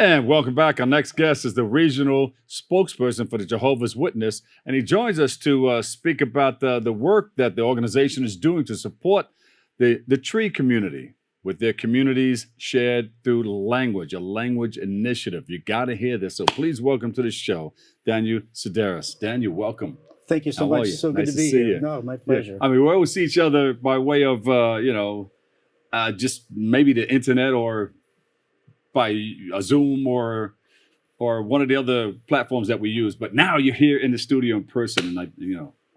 And welcome back. Our next guest is the regional spokesperson for the Jehovah's Witness, and he joins us to speak about the work that the organization is doing to support the tree community with their communities shared through language, a language initiative. You got to hear this. So please welcome to the show, Daniel Sideris. Daniel, welcome. Thank you so much. So good Nice to be see here. you. No, my pleasure. Yeah. I mean, we always see each other by way of, just maybe the internet or by a Zoom or one of the other platforms that we use. But now you're here in the studio in person, and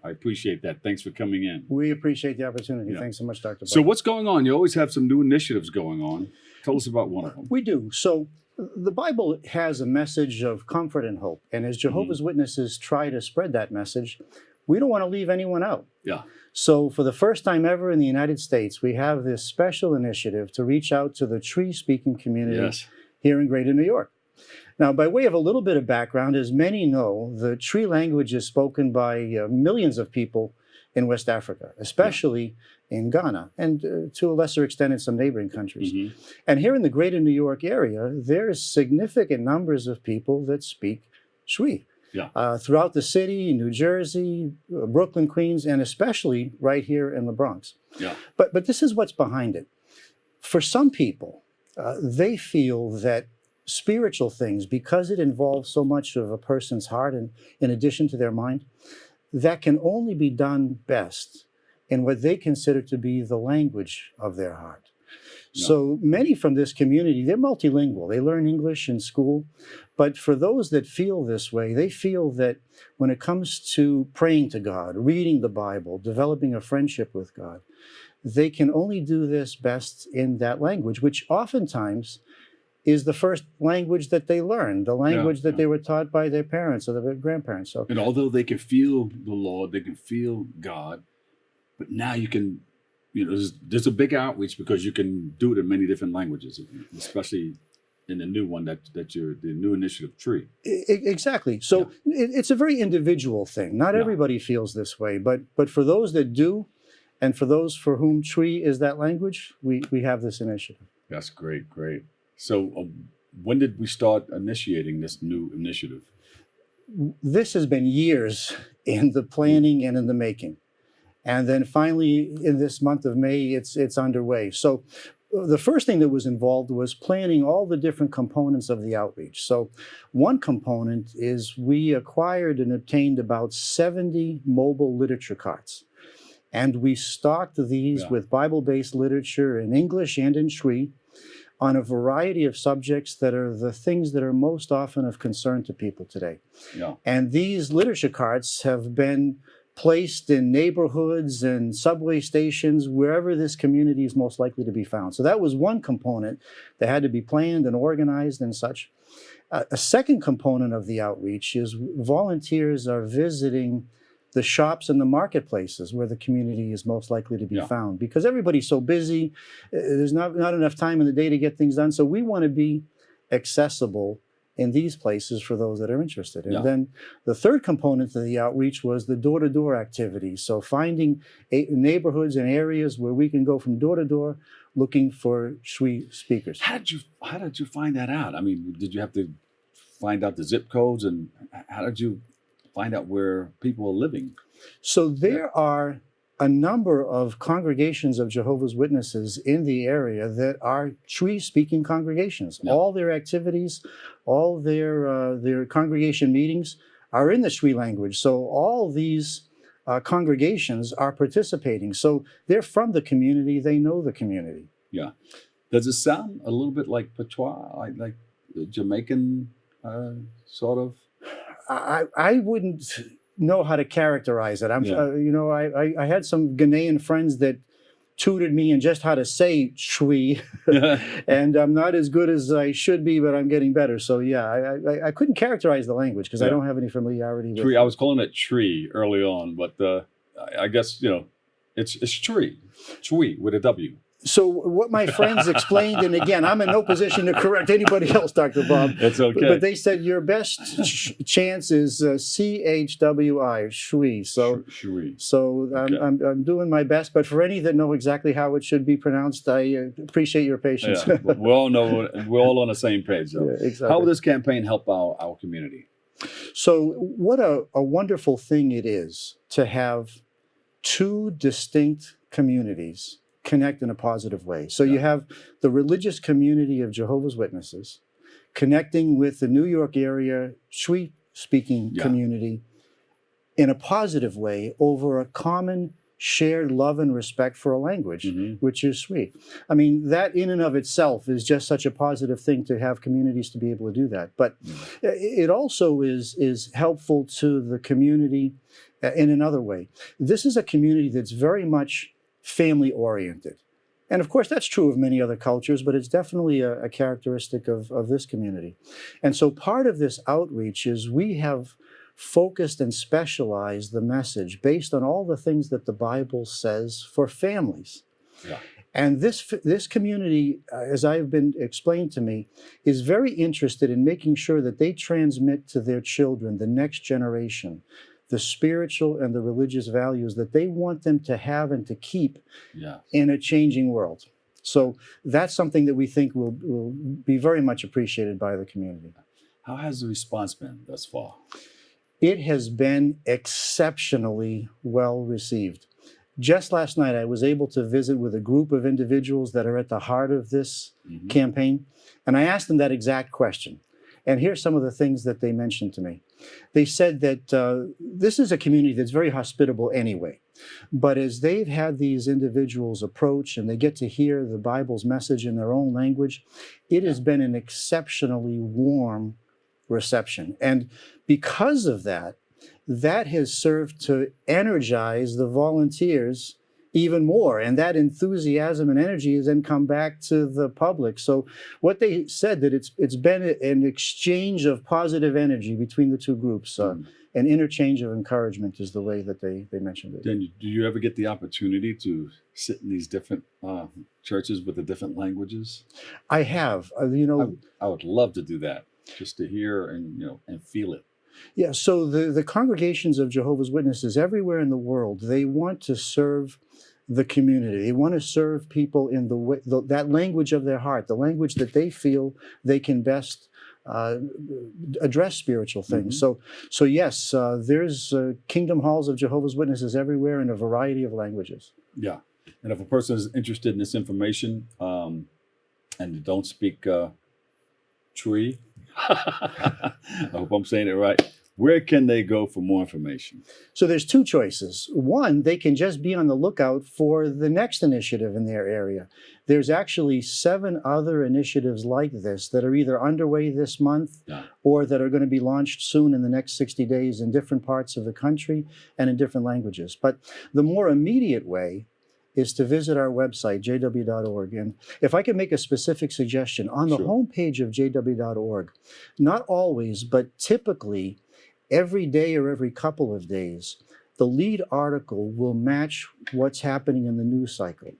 I appreciate that. Thanks for coming in. We appreciate the opportunity. Yeah. Thanks so much, Dr. So Buck. what's going on? You always have some new initiatives going on. Tell us about one of them. We do. So the Bible has a message of comfort and hope. And as Jehovah's Witnesses try to spread that message, we don't want to leave anyone out. Yeah. So for the first time ever in the United States, we have this special initiative to reach out to the tree-speaking community here in Greater New York. Now, by way of a little bit of background, as many know, the tree language is spoken by millions of people in West Africa, especially in Ghana, and to a lesser extent in some neighboring countries. And here in the Greater New York area, there's significant numbers of people that speak Shwi. Throughout the city, New Jersey, Brooklyn, Queens, and especially right here in the Bronx. But this is what's behind it. For some people, they feel that spiritual things, because it involves so much of a person's heart and in addition to their mind, that can only be done best in what they consider to be the language of their heart. So many from this community, they're multilingual. They learn English in school. But for those that feel this way, they feel that when it comes to praying to God, reading the Bible, developing a friendship with God, they can only do this best in that language, which oftentimes is the first language that they learn, the language that they were taught by their parents or their grandparents. So, and although they can feel the Lord, they can feel God, but now you can, there's a big outreach because you can do it in many different languages, especially in the new one the new initiative Tree. Exactly. So it's a very individual thing. Not everybody feels this way, but for those that do, and for those for whom Tree is that language, we have this initiative. That's great. So when did we start initiating this new initiative? This has been years in the planning and in the making. And then finally, in this month of May, it's underway. So the first thing that was involved was planning all the different components of the outreach. So one component is we acquired and obtained about 70 mobile literature carts. And we stocked these with Bible-based literature in English and in Shwi on a variety of subjects that are the things that are most often of concern to people today. And these literature carts have been placed in neighborhoods and subway stations, wherever this community is most likely to be found. So that was one component that had to be planned and organized and such. A second component of the outreach is volunteers are visiting the shops and the marketplaces where the community is most likely to be found, because everybody's so busy. There's not enough time in the day to get things done. So we want to be accessible in these places for those that are interested. And then the third component of the outreach was the door-to-door activity. So finding neighborhoods and areas where we can go from door to door looking for Shwi speakers. How did you find that out? I mean, did you have to find out the zip codes, and how did you find out where people are living? So there are a number of congregations of Jehovah's Witnesses in the area that are Tree-speaking congregations. All their activities, all their congregation meetings are in the Shwi language. So all these congregations are participating. So they're from the community. They know the community. Does it sound a little bit like patois, like Jamaican sort of? I wouldn't know how to characterize it. I had some Ghanaian friends that tutored me in just how to say Shwi, and I'm not as good as I should be, but I'm getting better. So I couldn't characterize the language because I don't have any familiarity with Tree. I was calling it Tree early on, but I guess it's Tree with a W. So what my friends explained, and again, I'm in no position to correct anybody else, Dr. Bob. It's okay. But they said your best chance is CHWI, Shui. So, Shui. So Okay. I'm doing my best. But for any that know exactly how it should be pronounced, I appreciate your patience. Yeah. We all know. We're all on the same page, though. Yeah, exactly. How will this campaign help our community? So what a wonderful thing it is to have two distinct communities connect in a positive way. So you have the religious community of Jehovah's Witnesses connecting with the New York area Shui-speaking community in a positive way over a common shared love and respect for a language, which is Shui. I mean, that in and of itself is just such a positive thing to have communities to be able to do that. But it also is helpful to the community in another way. This is a community that's very much family-oriented. And of course, that's true of many other cultures, but it's definitely a characteristic of this community. And so part of this outreach is we have focused and specialized the message based on all the things that the Bible says for families. Yeah. And this community, as I've been explained to me, is very interested in making sure that they transmit to their children, the next generation, the spiritual and the religious values that they want them to have and to keep in a changing world. So that's something that we think will be very much appreciated by the community. How has the response been thus far? It has been exceptionally well received. Just last night, I was able to visit with a group of individuals that are at the heart of this campaign, and I asked them that exact question. And here's some of the things that they mentioned to me. They said that this is a community that's very hospitable anyway. But as they've had these individuals approach and they get to hear the Bible's message in their own language, it has been an exceptionally warm reception. And because of that, that has served to energize the volunteers even more. And that enthusiasm and energy has then come back to the public. So what they said, that it's been an exchange of positive energy between the two groups. An interchange of encouragement is the way that they mentioned it. Daniel, do you ever get the opportunity to sit in these different churches with the different languages? I have. I would love to do that, just to hear and feel it. Yeah, so the congregations of Jehovah's Witnesses everywhere in the world, they want to serve the community. They want to serve people in that language of their heart, the language that they feel they can best address spiritual things. So yes, there's Kingdom Halls of Jehovah's Witnesses everywhere in a variety of languages. Yeah, and if a person is interested in this information and they don't speak Twi, I hope I'm saying it right, where can they go for more information? So there's two choices. One, they can just be on the lookout for the next initiative in their area. There's actually 7 other initiatives like this that are either underway this month or that are going to be launched soon in the next 60 days in different parts of the country and in different languages. But the more immediate way is to visit our website, jw.org. And if I could make a specific suggestion, on the homepage of jw.org, not always, but typically every day or every couple of days, the lead article will match what's happening in the news cycle.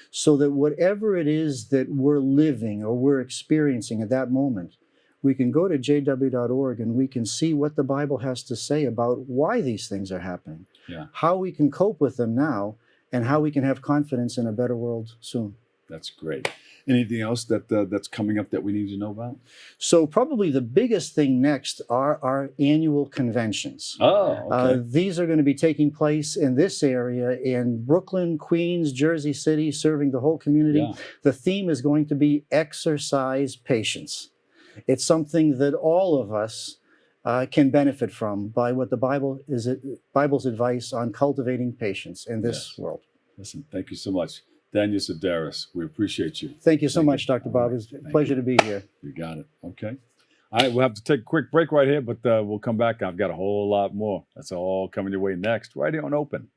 So that whatever it is that we're living or we're experiencing at that moment, we can go to jw.org and we can see what the Bible has to say about why these things are happening, how we can cope with them now, and how we can have confidence in a better world soon. That's great. Anything else that's coming up that we need to know about? So probably the biggest thing next are our annual conventions. Oh, okay. These are going to be taking place in this area in Brooklyn, Queens, Jersey City, serving the whole community. Yeah. The theme is going to be exercise patience. It's something that all of us can benefit from by what the Bible's advice on cultivating patience in this world. Listen, thank you so much. Daniel Sideris, we appreciate you. Thank you so much, Dr. Bob. It's a pleasure to be here. You got it. Okay. All right, we'll have to take a quick break right here, but we'll come back. I've got a whole lot more. That's all coming your way next, right here on Open.